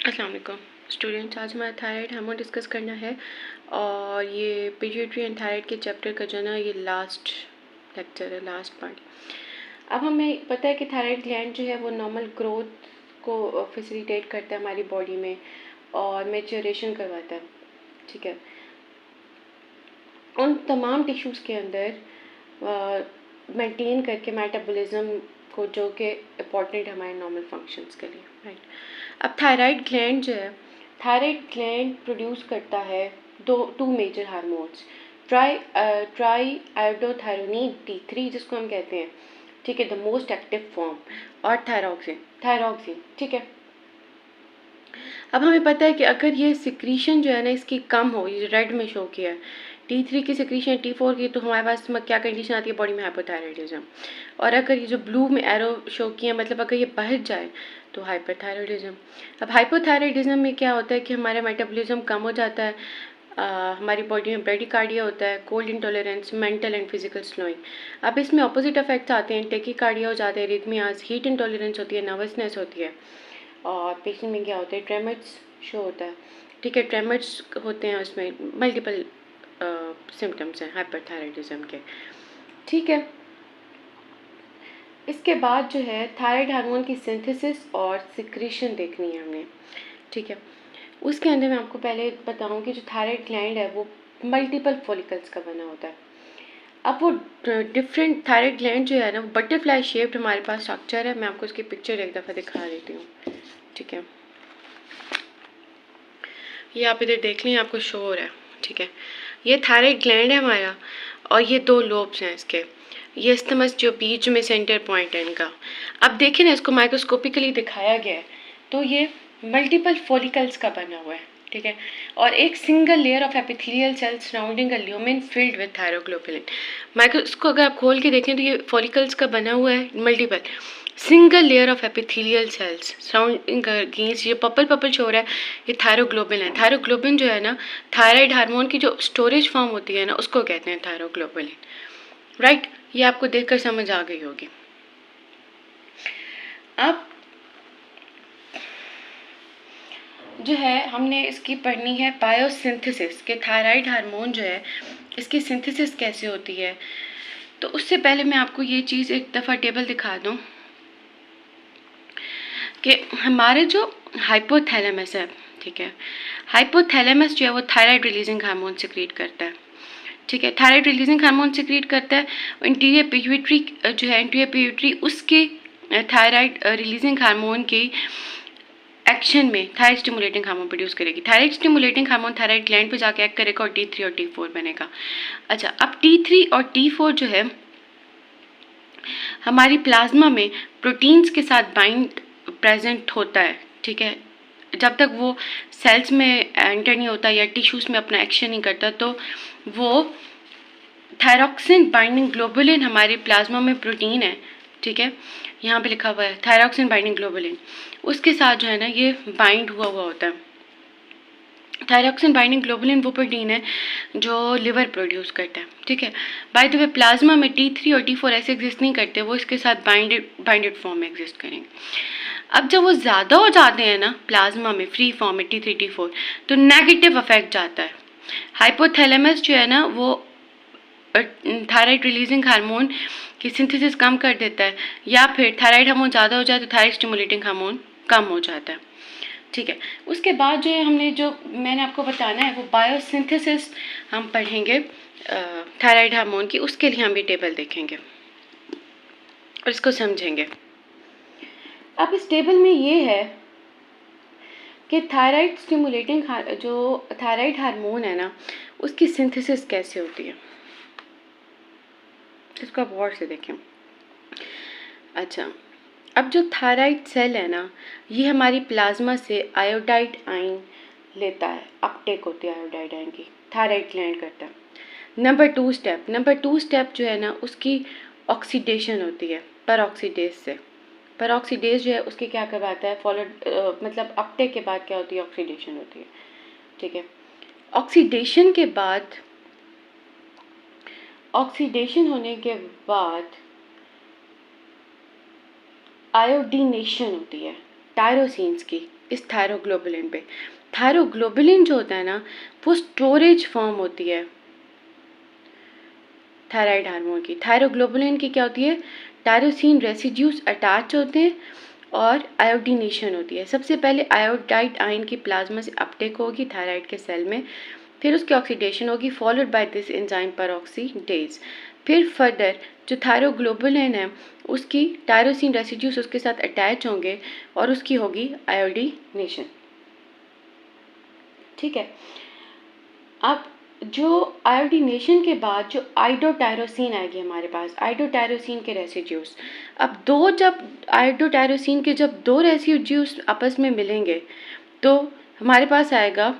अस्सलाम वालेकुम स्टूडेंट्स, आज हमारा थायराइड हार्मोन डिस्कस करना है और ये पिट्यूटरी एंड थायराइड के चैप्टर का जो है ना ये लास्ट लेक्चर है, लास्ट पार्ट। अब हमें पता है कि थायराइड ग्लैंड जो है वो नॉर्मल ग्रोथ को फैसिलिटेट करता है हमारी बॉडी में और मैच्योरेशन करवाता है। ठीक है, उन तमाम टिश्यूज़ के अंदर मेंटेन करके मेटाबॉलिज्म को, जो कि इम्पॉर्टेंट है हमारे नॉर्मल फंक्शंस के लिए, राइट। अब थायराइड ग्लैंड जो है, थायराइड ग्लैंड प्रोड्यूस करता है two major hormones, triiodothyronine T3 जिसको हम कहते हैं, ठीक है, द मोस्ट एक्टिव फॉर्म, और थायरॉक्सिन, ठीक है। अब हमें पता है कि अगर ये सिक्रीशन जो है ना इसकी कम हो, ये रेड में शो किया है T3 की सिक्रीशन T4 की, तो हमारे पास क्या कंडीशन आती है बॉडी में, हाइपोथायराइडिज्म। और अगर ये जो ब्लू में एरो शो किया है, मतलब अगर ये बढ़ जाए तो हाइपरथायराइडिज्म। अब हाइपोथायराइडिज्म में क्या होता है कि हमारा मेटाबॉलिज्म कम हो जाता है, हमारी बॉडी में ब्रेडिकार्डिया होता है, cold intolerance, mental and physical slowing. अब इसमें अपोजिट इफेक्ट्स आते हैं, टेकीकार्डिया हो जाते हैं, रिथमियाज, हीट इंटॉलरेंस होती है, नर्वसनेस होती है, और पेशेंट में क्या होता है, ट्रेमर्स शो होता है, ठीक है। ट्रेमर्स होते हैं, उसमें मल्टीपल सिम्टम्स हैं हाइपरथायराइडिज्म के, ठीक है। इसके बाद जो है थायराइड हार्मोन की सिंथेसिस और सिक्रीशन देखनी है हमने, ठीक है। उसके अंदर मैं आपको पहले बताऊं कि जो थायराइड ग्लैंड है वो मल्टीपल फॉलिकल्स का बना होता है। अब वो डिफरेंट थायराइड ग्लैंड जो है ना वो बटरफ्लाई शेप्ड हमारे पास स्ट्रक्चर है। मैं आपको उसकी पिक्चर एक दफ़ा दिखा देती हूँ, ठीक है। ये आप इधर देख लें, आपको शो हो रहा है, ठीक है। ये थायराइड ग्लैंड है हमारा, और ये दो लोब्स हैं इसके, ये इस्टमस जो बीच में सेंटर पॉइंट है इनका। अब देखिए ना, इसको माइक्रोस्कोपिकली दिखाया गया है, तो ये मल्टीपल फॉलिकल्स का बना हुआ है, ठीक है। और एक single layer of epithelial cells surrounding a lumen filled with thyroglobulin. इसको अगर आप खोल के देखें तो ये फॉलिकल्स का बना हुआ है, multiple single layer of epithelial cells surrounding against, ये पर्पल शो रहा है, ये थायरोग्लोबिन है। थायरोग्लोबिन जो है ना, थायराइड हार्मोन की जो स्टोरेज फॉर्म होती है ना, उसको कहते हैं थायरोग्लोबिन, राइट। ये आपको देखकर समझ आ गई होगी। अब जो है हमने इसकी पढ़नी है बायोसिंथेसिस, के थायराइड हार्मोन जो है इसकी सिंथेसिस कैसे होती है। तो उससे पहले मैं आपको ये चीज़ एक दफ़ा टेबल दिखा दूँ कि हमारे जो हाइपोथैलेमस है, ठीक है, हाइपोथैलेमस जो है वो थायराइड रिलीजिंग हार्मोन सिक्रीट करता है, ठीक है। थायराइड रिलीजिंग हार्मोन सिक्रीट करता है। इंटीरियर पिट्यूटरी जो है, इंटीरियर पिट्यूटरी उसके थायराइड रिलीजिंग हार्मोन की एक्शन में थायराइड स्टिमुलेटिंग हार्मोन प्रोड्यूस करेगी। Thyroid stimulating hormone thyroid gland पे जाके एक्ट करेगा और T3 और T4 बनेगा। अच्छा, अब T3 और T4 जो है हमारी प्लाज्मा में प्रोटीन्स के साथ बाइंड प्रेजेंट होता है, ठीक है। जब तक वो सेल्स में एंटर नहीं होता या टिश्यूज़ में अपना एक्शन नहीं करता, तो वो थायरॉक्सिन बाइंडिंग ग्लोबुलिन हमारे प्लाज्मा में प्रोटीन है, ठीक है, यहाँ पे लिखा हुआ है थायरॉक्सिन बाइंडिंग ग्लोबुलिन, उसके साथ जो है ना ये बाइंड हुआ होता है। थायरॉक्सिन बाइंडिंग ग्लोबुलिन वो प्रोटीन है जो लिवर प्रोड्यूस करता है, ठीक है। बाय द वे प्लाज्मा में T3 और T4 ऐसे एग्जिस्ट नहीं करते, वो इसके साथ बाइंडेड फॉर्म में एग्जिस्ट करेंगे। अब जब वो ज़्यादा हो जाते हैं ना प्लाज्मा में, फ्री फॉर्म में T3 T4, तो नेगेटिव अफेक्ट जाता है। हाइपोथैलेमस जो है ना वो थायराइड रिलीजिंग हार्मोन की सिंथेसिस कम कर देता है, या फिर थायराइड हार्मोन ज़्यादा हो जाए तो थायराइड स्टिमुलेटिंग हार्मोन कम हो जाता है, ठीक है। उसके बाद जो है हमने जो मैंने आपको बताना है वो बायोसिंथेसिस हम पढ़ेंगे थायराइड हार्मोन की। उसके लिए हम ये टेबल देखेंगे और इसको समझेंगे। अब इस टेबल में ये है कि थायराइड स्टिमुलेटिंग जो थायराइड हार्मोन है ना उसकी सिंथेसिस कैसे होती है, इसको आप गौर से देखें। अच्छा, अब जो थायराइड सेल है ना ये हमारी प्लाज्मा से आयोडाइड आयन लेता है, अपटेक होती है आयोडाइड आयन की, थायराइड ग्लैंड करता है। नंबर टू स्टेप जो है ना उसकी ऑक्सीडेशन होती है परऑक्सीडेज से। परऑक्सीडेज जो है उसके क्या करवाता है, मतलब अपटेक के बाद क्या होती है, ऑक्सीडेशन होती है, ठीक है। ऑक्सीडेशन होने के बाद आयोडीनेशन होती है, टायरोसिन्स की इस थायरोग्लोबुलिन पे। थायरोग्लोबुलिन जो होता है ना वो स्टोरेज फॉर्म होती है थायराइड हार्मोन की। थायरोग्लोबुलिन की क्या होती है, टायरोसिन रेसिड्यूज अटैच होते हैं और आयोडीनेशन होती है। सबसे पहले आयोडाइड आयन की प्लाज्मा से अपटेक होगी थायराइड के सेल में, फिर उसकी ऑक्सीडेशन होगी followed by this enzyme peroxidase. फिर फर्दर जो थायरोग्लोबुलिन है उसकी टायरोसिन रेसिड्यूज उसके साथ अटैच होंगे और उसकी होगी आयोडीनेशन। ठीक है, अब जो आयोडीनेशन के बाद जो आइडोटायरोसिन आएगी हमारे पास, आइडोटायरोसिन के रेसिड्यूज, अब जब आइडोटायरोसिन के जब दो रेसिड्यूज आपस में मिलेंगे तो हमारे पास आएगा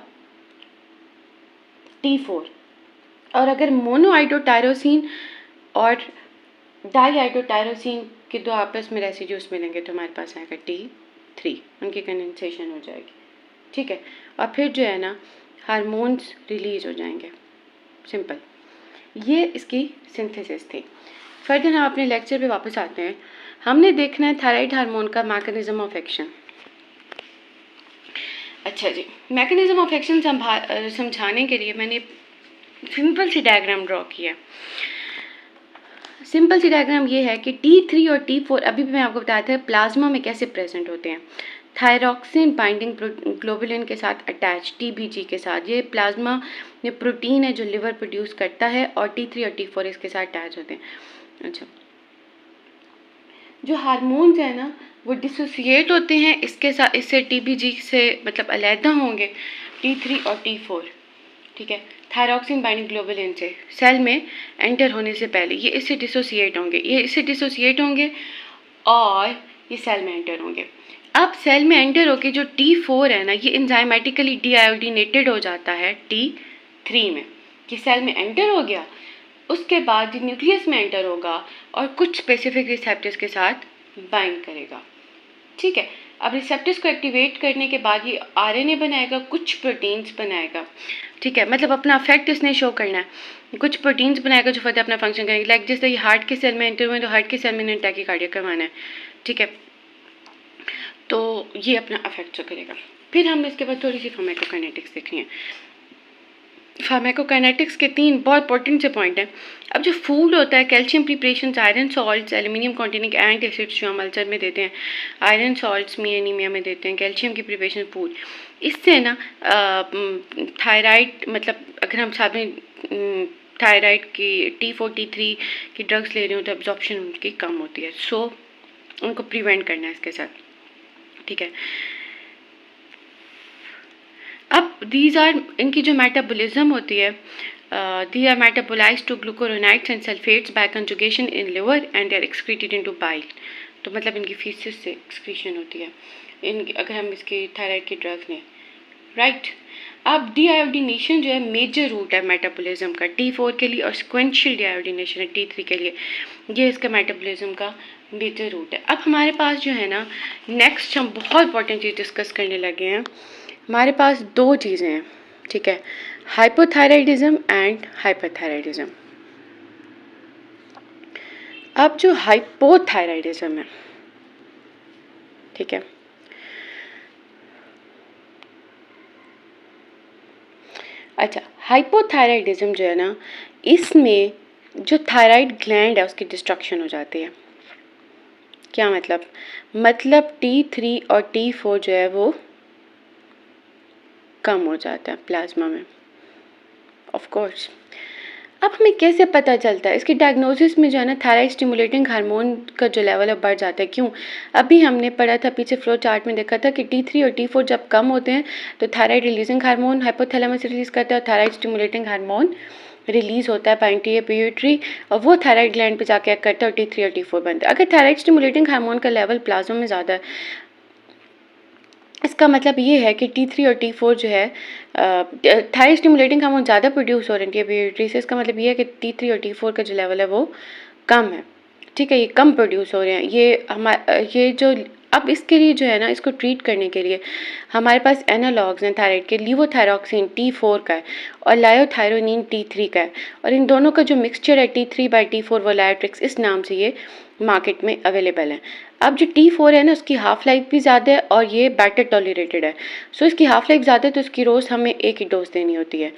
T4। और अगर मोनो आइडोटायरोसिन और डाई आइडोटायरोसिन के दो आपस में रेसिड्यूज मिलेंगे तो हमारे पास आएगा T3, उनकी कंडेंसेशन हो जाएगी। ठीक है, और फिर जो है ना हार्मोन्स रिलीज हो जाएंगे। सिंपल, ये इसकी सिंथेसिस थी। फर्दर हम अपने लेक्चर पे वापस आते हैं। हमने देखना है थायराइड हार्मोन का मैकेनिज्म ऑफ एक्शन। अच्छा जी, मैकेनिज्म ऑफ एक्शन समझाने के लिए मैंने सिंपल सी डायग्राम ड्रॉ किया। सिंपल सी डायग्राम ये है कि T3 और T4 अभी भी मैं आपको बताया था प्लाज्मा में कैसे प्रेजेंट होते हैं। थायरॉक्सिन बाइंडिंग ग्लोबुलिन के साथ अटैच, TBG के साथ। ये प्लाज्मा में प्रोटीन है जो लिवर प्रोड्यूस करता है और T3 और T4 इसके साथ अटैच होते हैं। अच्छा, जो हार्मोन्स है ना वो डिसोसिएट होते हैं इसके साथ, इससे TBG से मतलब अलहदा होंगे T3 और T4। ठीक है, थायरॉक्सिन बाइंडिंग ग्लोबुलिन से सेल में एंटर होने से पहले ये इससे डिसोसिएट होंगे, और ये सेल में एंटर होंगे। अब सेल में एंटर होके जो T4 है ना ये एंजाइमेटिकली डीआयोडीनेटेड हो जाता है T3 में। कि सेल में एंटर हो गया, उसके बाद ये न्यूक्लियस में एंटर होगा और कुछ स्पेसिफिक रिसेप्टर्स के साथ बाइंड करेगा। ठीक है, अब रिसेप्टर्स को एक्टिवेट करने के बाद ये RNA बनाएगा, कुछ प्रोटीन्स बनाएगा। ठीक है, मतलब अपना इफेक्ट इसने शो करना है। कुछ प्रोटीन्स बनाएगा जो फर्दर अपना फंक्शन करेंगे। लाइक जैसे ये हार्ट के सेल में एंटर हुए तो हार्ट के सेल में इन्हें टैकीकार्डिया करवाना है। ठीक है, तो ये अपना इफेक्ट शो करेगा। फिर हम इसके बाद थोड़ी सी फार्माकोकाइनेटिक्स देखनी है। फार्माकोकाइनेटिक्स के 3 बहुत इंपॉर्टेंट से पॉइंट हैं। अब जो फूड होता है, calcium preparation, iron salts, aluminium containing anti acids जो हम अल्सर में देते हैं, आयरन सॉल्ट्स में एनीमिया में देते हैं, कैल्शियम की प्रिपरेशन फूड, इससे ना थायराइड मतलब अगर हम साथ में थायराइड की T4 T3 की ड्रग्स ले रहे हो तो एब्जॉर्प्शन उनकी कम होती है। सो उनको प्रिवेंट करना है इसके साथ। ठीक है, अब दीज आर इनकी जो मेटाबॉलिज्म होती है, they are metabolised to glucuronides and sulphates by conjugation in liver and they are excreted into bile. तो मतलब इनकी फीसिस से एक्सक्रीशन होती है अगर हम इसकी थायराइड की ड्रग्स लें। राइट, अब डीआयोडीनेशन जो है मेजर रूट है मेटाबॉलिज्म का T4 के लिए, और सिक्वेंशियल डीआयोडीनेशन है T3 के लिए। ये इसका मेटाबॉलिज्म का मेजर रूट है। अब हमारे पास जो है ना नेक्स्ट हम बहुत इंपॉर्टेंट चीज़ डिस्कस करने लगे हैं। हमारे पास 2 चीज़ें हैं। ठीक है, हाइपोथायराइडिज्म एंड हाइपरथायराइडिज्म। अब जो हाइपोथायराइडिज्म है, ठीक है, अच्छा, हाइपोथायराइडिज्म जो है ना इसमें जो थायराइड ग्लैंड है उसकी डिस्ट्रक्शन हो जाती है। क्या मतलब T3 और T4 जो है वो कम हो जाता है प्लाज्मा में, ऑफ कोर्स। अब हमें कैसे पता चलता है? इसकी डायग्नोसिस में जो है ना थायराइड स्टिमुलेटिंग हार्मोन का जो लेवल है बढ़ जाता है। क्यों? अभी हमने पढ़ा था, पीछे फ्लो चार्ट में देखा था कि T3 और T4 जब कम होते हैं तो thyroid releasing hormone hypothalamus release करता है और थायराइड स्टिमुलेटिंग हार्मोन रिलीज होता है पाइट्यूटरी पिट्यूटरी, और वो थायराइड ग्लैंड पे जाके एक्ट करता है और T3 और T4 बनता है। अगर थायराइड स्टिमुलेटिंग हार्मोन का लेवल प्लाज्मा में ज़्यादा है, इसका मतलब ये है कि T3 और T4 जो है थायराइड स्टिमुलेटिंग हार्मोन ज़्यादा प्रोड्यूस हो रही है पिट्यूटरी से। इसका मतलब ये है कि T3 और T4 का जो लेवल है वो कम है। ठीक है, ये कम प्रोड्यूस हो रहे हैं। ये जो अब इसके लिए जो है ना, इसको ट्रीट करने के लिए हमारे पास एनालॉग्स हैं थायराइड के। लीवोथायरॉक्सिन T4 का है और लायोथायरोनिन T3 का है, और इन दोनों का जो मिक्सचर है T3/T4 वो लायोट्रिक्स इस नाम से ये मार्केट में अवेलेबल है। अब जो T4 है ना उसकी हाफ लाइफ भी ज़्यादा है और ये बेटर टॉलरेटेड है। सो इसकी हाफ लाइफ ज़्यादा है तो इसकी रोज़ हमें एक ही डोज देनी होती है,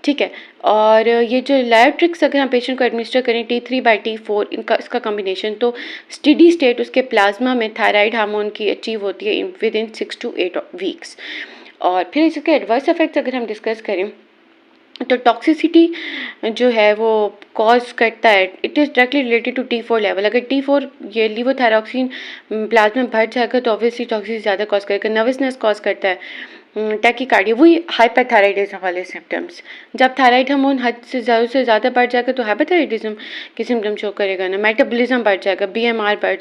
ठीक है। और ये जो लायोट्रिक्स अगर हम पेशेंट को एडमिनिस्टर करें T3/T4 इनका इसका कॉम्बिनेशन, तो स्टेडी स्टेट उसके प्लाज्मा में थायराइड हार्मोन की अचीव होती है विद इन 6 to 8 वीक्स। और फिर इसके एडवर्स इफेक्ट्स अगर हम डिस्कस करें तो टॉक्सिसिटी जो है वो कॉज करता है, it is directly related to T4 level. अगर T4 ये लीवोथायरॉक्सिन प्लाज्मा में बढ़ जाएगा तो ऑब्वियसली टॉक्सिसिटी ज़्यादा कॉज करेगा, नर्वसनेस कॉज करता है, टैकीकार्डिया, वही हाइपरथायराइडिज्म वाले सिम्टम्स। जब थायराइड हार्मोन हद से ज़्यादा बढ़ जाएगा तो हाइपरथायराइडिज्म के सिम्टम शो करेगा ना, मेटाबॉलिज्म बढ़ जाएगा, BMR बढ़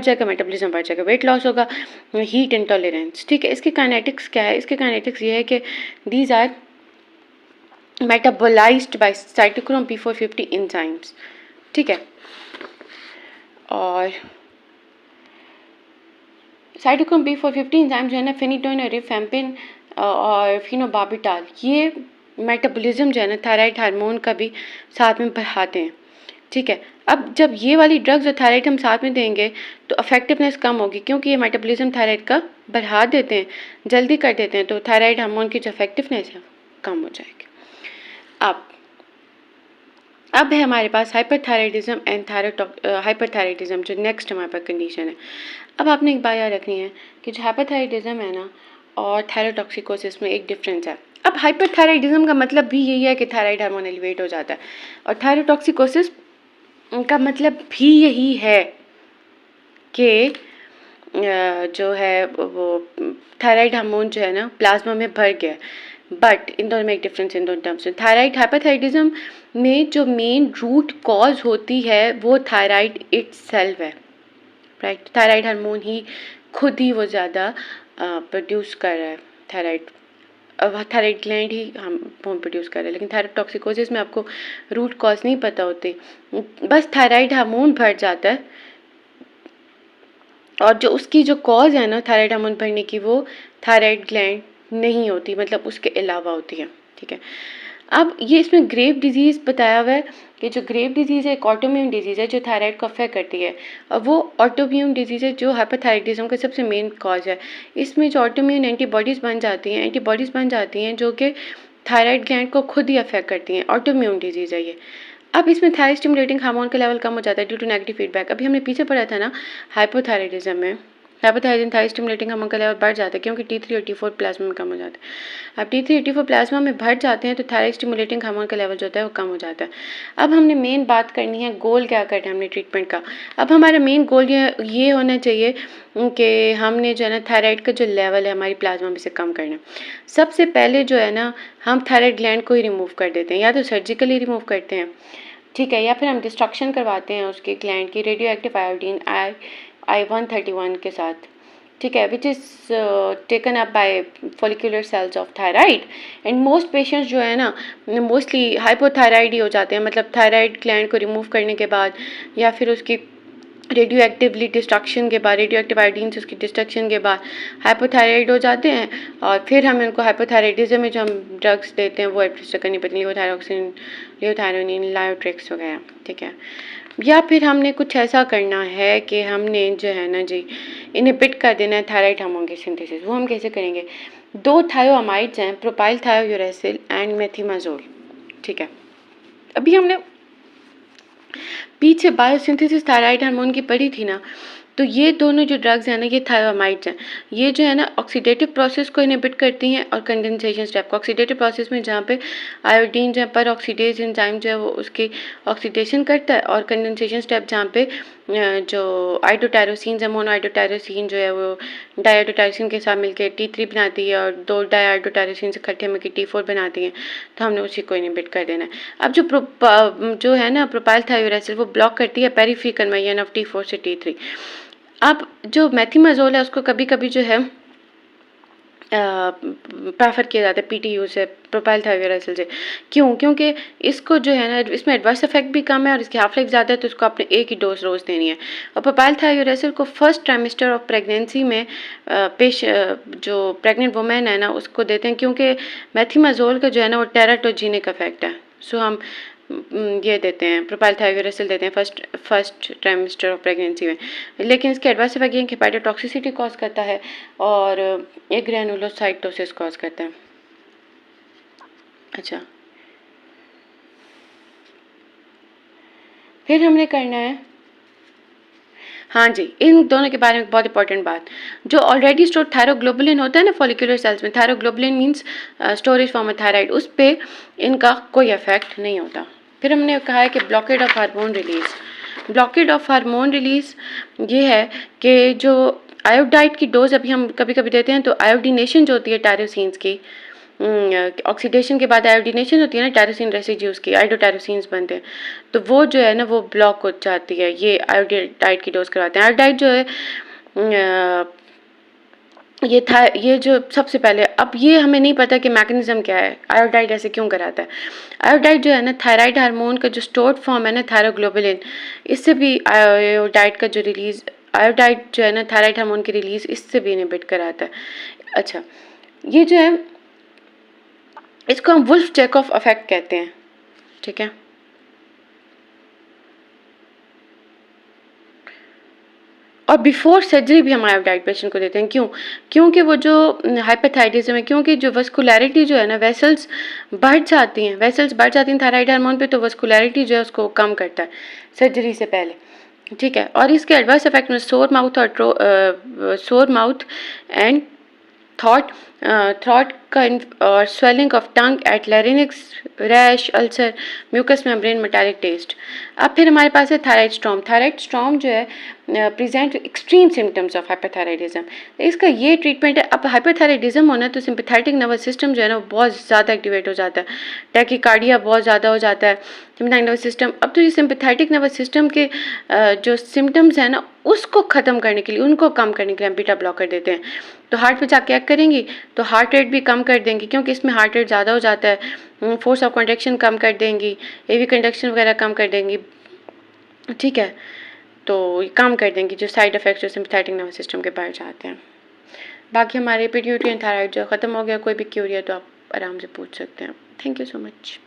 जाएगा, मेटाबॉलिज्म बढ़ जाएगा, वेट लॉस होगा, हीट इंटॉलरेंस, ठीक है। इसके काइनेटिक्स क्या है? इसके काइनेटिक्स ये है कि these are metabolized by cytochrome P450 enzymes, ठीक है। और साइटोक्रोम P450 एंजाइम जो है ना फेनिटोइन और रिफेम्पिन और फिनोबार्बिटाल, ये मेटाबॉलिज्म जो है ना थायराइड हार्मोन का भी साथ में बढ़ाते हैं, ठीक है। अब जब ये वाली ड्रग्स और थायराइड हम साथ में देंगे तो इफेक्टिवनेस कम होगी, क्योंकि ये मेटाबॉलिज्म थायराइड का बढ़ा देते हैं, जल्दी कर देते हैं, तो थायराइड हार्मोन की जो इफेक्टिवनेस है कम हो जाएगी। अब है हमारे पास हाइपरथायराइडिज्म एंड हाइपरथायराइडिज्म, जो नेक्स्ट हमारे पास कंडीशन है। अब आपने एक बात याद रखनी है कि जो हाइपरथायराइडिज्म है ना और थायरोटॉक्सिकोसिस में एक डिफरेंस है। अब हाइपरथायराइडिज्म का मतलब भी यही है कि थायराइड हार्मोन एलिवेट हो जाता है, और थायरोटॉक्सिकोसिस का मतलब भी यही है कि जो है वो थायराइड हार्मोन जो है ना प्लाज्मा में भर गया है। बट इन दोनों में एक डिफरेंस इन दोनों टर्म्स में। थायराइड हाइपरथायराइडिज्म में जो मेन रूट कॉज होती है वो थायराइड इटसेल्फ है, राइट। थायराइड हार्मोन ही खुद ही वो ज़्यादा प्रोड्यूस कर रहा है, थायराइड ग्लैंड ही हार्मोन प्रोड्यूस कर रहा है। लेकिन थायरोटॉक्सिकोसिस में आपको रूट कॉज नहीं पता होती, बस थायराइड हार्मोन भर जाता है, और जो उसकी जो कॉज है ना थायराइड हार्मोन बढ़ने की, वो थायराइड ग्लैंड नहीं होती, मतलब उसके अलावा होती है, ठीक है। अब ये इसमें ग्रेव डिजीज़ बताया हुआ है कि जो ग्रेव डिजीज़ है एक ऑटोइम्यून डिजीज़ है जो थायराइड को अफेक्ट करती है, और वो ऑटोइम्यून डिजीज़ है जो हाइपरथायराइडिज्म का सबसे मेन कॉज है। इसमें जो ऑटोइम्यून एंटीबॉडीज़ बन जाती हैं जो कि थायराइड ग्लैंड को खुद ही अफेक्ट करती हैं, ऑटोइम्यून डिजीज़ है ये। अब इसमें थायराइड स्टिमुलेटिंग हार्मोन का लेवल कम हो जाता है ड्यू टू नेगेटिव फीडबैक। अभी हमने पीछे पढ़ा था ना हाइपोथायराइडिज्म में, हाइपोथायराइडिज्म थायराइड स्टिमुलेटिंग हार्मोन का लेवल बढ़ जाता है क्योंकि T3 और T4 प्लाज्मा में कम हो जाता है। अब T3 और T4 प्लाज्मा में बढ़ जाते हैं तो थायराइड स्टिमुलेटिंग हार्मोन का लेवल जो होता है वो कम हो जाता है। अब हमने मेन बात करनी है, गोल क्या करना है हमने ट्रीटमेंट का। अब हमारा मेन गोल ये होना चाहिए कि हमने जो है ना थायराइड का जो लेवल है हमारी प्लाज्मा में से कम करना है। सबसे पहले जो है ना हम थायराइड ग्लैंड को ही रिमूव कर देते हैं, या तो सर्जिकली रिमूव करते हैं, ठीक है, या फिर हम डिस्ट्रक्शन करवाते हैं उसके ग्लैंड की रेडियो एक्टिव आयोडीन I131 के साथ, ठीक है, which is taken up by follicular cells of thyroid. And most patients जो है ना मोस्टली हाइपोथायराइड ही हो जाते हैं, मतलब थायराइड ग्लैंड को रिमूव करने के बाद या फिर उसकी रेडियो एक्टिवली डिस्ट्रक्शन के बाद, रेडियो एक्टिव आयोडीन से उसकी डिस्ट्रक्शन के बाद हाइपोथायराइड हो जाते हैं, और फिर हम इनको हाइपोथायराइडिज्म में जो हम ड्रग्स देते हैं वो एडमिनिस्टर करनी पड़ती है, लियोथायरोक्सिन, लियोथायरोनिन, लायोट्रिक्स वगैरह, ठीक है। या फिर हमने कुछ ऐसा करना है कि हमने जो है ना जी इनहिबिट कर देना है थायराइड हार्मोन की सिंथेसिस। वो हम कैसे करेंगे? 2 थायोअमाइड्स हैं, प्रोपाइल थायोयूरेसिल एंड मेथिमाजोल, ठीक है। अभी हमने पीछे बायोसिंथेसिस थायराइड हार्मोन की पढ़ी थी ना, तो ये दोनों जो ड्रग्स हैं ना ये थायोअमाइड्स हैं। ये जो है ना ऑक्सीडेटिव प्रोसेस को इनहिबिट करती हैं और कंडेंसेशन स्टेप को। ऑक्सीडेटिव प्रोसेस में जहाँ पे आयोडीन जो है पर ऑक्सीडेज एंजाइम जो है वो उसकी ऑक्सीडेशन करता है, और कंडेंसेशन स्टेप जहाँ पे जो आइडोटायरोसिन है, मोनोआइडोटायरोसिन जो है वो डाइआइडोटायरोसिन के साथ मिलकर T3 बनाती है और 2 डाइआइडोटायरोसिन से इकट्ठे मिलकर T4 बनाती हैं, तो हमने उसी को इनहिबिट कर देना है। अब जो है ना प्रोपाइल थायोरेसिल वो ब्लॉक करती है पेरिफेरल कन्वर्जन ऑफ T4 से T3। अब जो मेथिमाजोल है उसको कभी कभी जो है प्रेफर किया जाता है PTU से, प्रोपाइल थायोरेसिल से। क्यों? क्योंकि इसको जो है ना इसमें एडवर्स इफेक्ट भी कम है और इसकी हाफ लाइफ ज़्यादा है, तो इसको आपने एक ही डोज रोज़ देनी है। और प्रोपाइल थायोरेसिल को फर्स्ट ट्राइमेस्टर ऑफ प्रेगनेंसी में जो प्रेग्नेंट वुमेन है ना उसको देते हैं, क्योंकि मेथिमाजोल का जो है ना वो टेराटोजेनिक इफेक्ट है। सो हम ये देते हैं, प्रोपाइलथायोरेसिल देते हैं फर्स्ट ट्राइमेस्टर ऑफ प्रेगनेंसी में, लेकिन इसके एडवर्स इफेक्ट ये हेपेटोटॉक्सिसिटी कॉज करता है और एक ग्रैनुलोसाइटोसिस कॉज करता है। अच्छा, फिर हमने करना है, हाँ जी, इन दोनों के बारे में बहुत इंपॉर्टेंट बात, जो ऑलरेडी स्टोर थायरोग्लोबुलिन होता है ना फॉलिकुलर सेल्स में, thyroglobulin means storage form of thyroid, उस पर इनका कोई इफेक्ट नहीं होता। फिर हमने कहा है कि blockade of hormone release. Blockade of hormone release ये है कि जो आयोडाइड की डोज अभी हम कभी कभी देते हैं, तो आयोडीनेशन जो होती है टायरोसिन्स की, ऑक्सीडेशन के बाद आयोडीनेशन होती है ना टायरोसिन रेसिड्यूज की, आयोडोटायरोसिन्स बनते हैं, तो वो जो है ना वो ब्लॉक हो जाती है, ये आयोडाइड की डोज करवाते हैं। आयोडाइड जो है ये जो सबसे पहले, अब ये हमें नहीं पता कि मैकेनिज्म क्या है, आयोडाइड ऐसे क्यों कराता है। आयोडाइड जो है ना थायराइड हार्मोन का जो स्टोर्ड फॉर्म है ना थायरोग्लोबुलिन, इससे भी आयोडाइड का जो रिलीज, आयोडाइड जो है ना थायराइड हार्मोन की रिलीज इससे भी इनहिबिट कराता है। अच्छा, ये जो है इसको हम वुल्फ चेकऑफ इफेक्ट कहते हैं, ठीक है। और बिफोर सर्जरी भी हम आयोडाइड पेशेंट को देते हैं, क्यों? क्योंकि वो जो हाइपरथायरिज्म है, क्योंकि जो वस्कुलैरिटी जो है ना, वेसल्स बढ़ जाती हैं थायराइड हार्मोन पे, तो वस्कुलैरिटी जो है उसको कम करता है सर्जरी से पहले, ठीक है। और इसके एडवर्स इफेक्ट में सोर माउथ एंड थ्रॉट का और swelling of tongue at larynx, rash, ulcer, mucous membrane, metallic taste. अब फिर हमारे पास है थायराइड स्टॉर्म। थायराइड स्टॉर्म जो है present extreme symptoms of hyperthyroidism, इसका ये ट्रीटमेंट है। अब हाइपरथायराइडिज्म होना तो सिंपैथेटिक नर्वस सिस्टम जो है ना बहुत ज़्यादा एक्टिवेट हो जाता है, टैकीकार्डिया बहुत ज़्यादा हो जाता है, सिंपैथेटिक नर्वस सिस्टम। अब तो ये सिंपैथेटिक नर्वस सिस्टम के जो सिम्टम्स हैं ना उसको ख़त्म करने के लिए, उनको कम करने के लिए हम बीटा ब्लॉकर देते हैं। तो हार्ट पे जाके चेक करेंगी तो हार्ट रेट भी कम कर देंगी, क्योंकि इसमें हार्ट रेट ज़्यादा हो जाता है, फोर्स ऑफ कंडक्शन कम कर देंगी, एवी कंडक्शन वगैरह कम कर देंगी, ठीक है। तो ये काम कर देंगी जो साइड इफ़ेक्ट्स जो सिंपैथेटिक नर्वस सिस्टम के बढ़ जाते हैं। बाकी हमारे पिट्यूटरी एंड थायराइड जो ख़त्म हो गया, कोई भी क्यूरी है तो आप आराम से पूछ सकते हैं। Thank you so much.